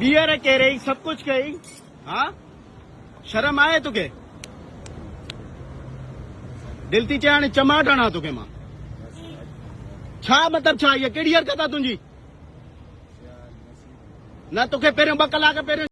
beer कह रही सब कुछ कही हाँ शर्म आए तुके दिल थी चए हाणे चमाट हणा तुके मां छा मतलब छा ये कहिड़ी हरकत आहे तुंहिंजी न तोखे पहिरियों 2 कलाक पहिरियों